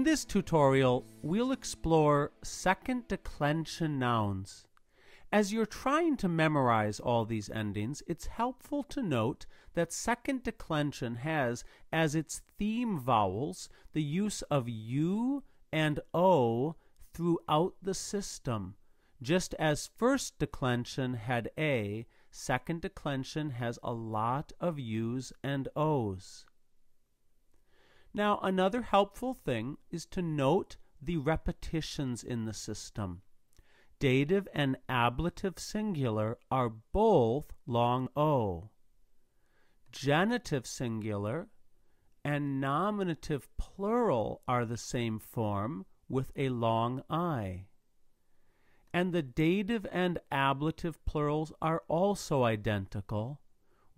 In this tutorial, we'll explore second declension nouns. As you're trying to memorize all these endings, it's helpful to note that second declension has as its theme vowels the use of U and O throughout the system. Just as first declension had A, second declension has a lot of U's and O's. Now, another helpful thing is to note the repetitions in the system. Dative and ablative singular are both long O. Genitive singular and nominative plural are the same form with a long I. And the dative and ablative plurals are also identical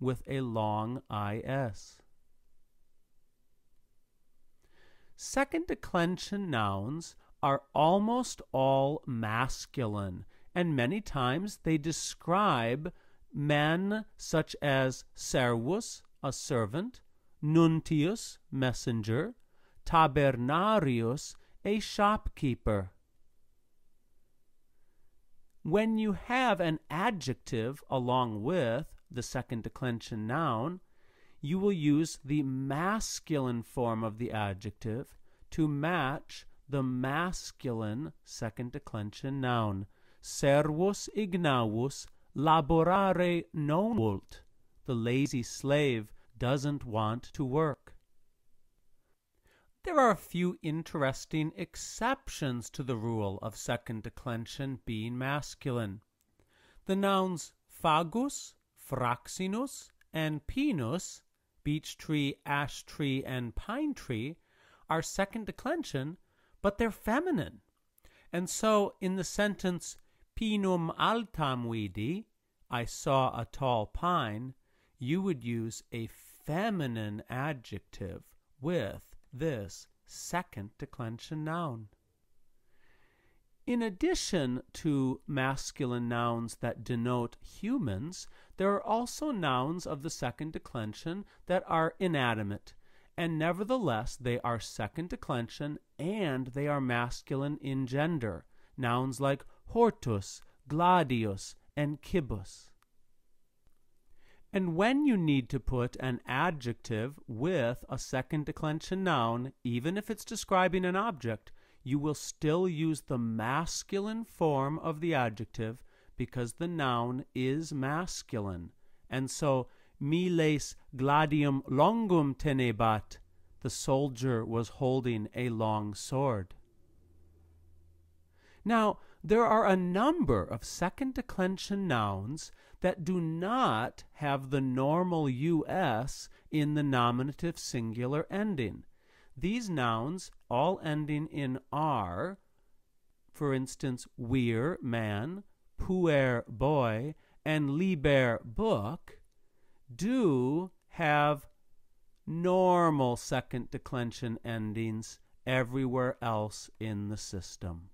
with a long IS. Second declension nouns are almost all masculine, and many times they describe men such as servus, a servant, nuntius, messenger, tabernarius, a shopkeeper. When you have an adjective along with the second declension noun, you will use the masculine form of the adjective to match the masculine second declension noun. Servus ignavus laborare non vult. The lazy slave doesn't want to work. There are a few interesting exceptions to the rule of second declension being masculine. The nouns fagus, fraxinus, and pinus, beech tree, ash tree, and pine tree, are second declension, but they're feminine. And so in the sentence, pinum altam vidi, I saw a tall pine, you would use a feminine adjective with this second declension noun. In addition to masculine nouns that denote humans, there are also nouns of the second declension that are inanimate, and nevertheless they are second declension and they are masculine in gender. Nouns like hortus, gladius, and cibus. And when you need to put an adjective with a second declension noun, even if it's describing an object, you will still use the masculine form of the adjective because the noun is masculine. And so, miles gladium longum tenebat, the soldier was holding a long sword. Now, there are a number of second declension nouns that do not have the normal US in the nominative singular ending. These nouns, all ending in R, for instance, wir, man, puer, boy, and liber, book, do have normal second declension endings everywhere else in the system.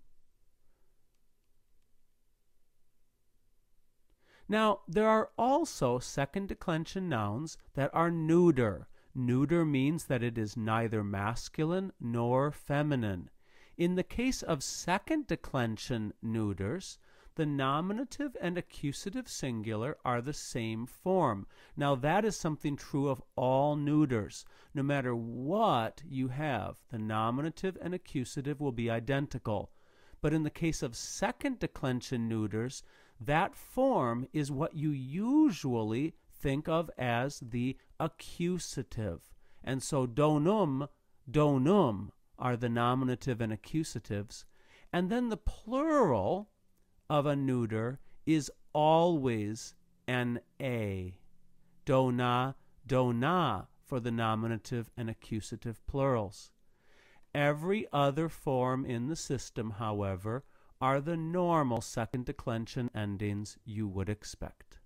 Now, there are also second declension nouns that are neuter. Neuter means that it is neither masculine nor feminine. In the case of second declension neuters, the nominative and accusative singular are the same form. Now, that is something true of all neuters. No matter what you have, the nominative and accusative will be identical. But in the case of second declension neuters, that form is what you usually think of as the accusative. And so donum, donum are the nominative and accusatives. And then the plural of a neuter is always an A. Dona, dona for the nominative and accusative plurals. Every other form in the system, however, are the normal second declension endings you would expect.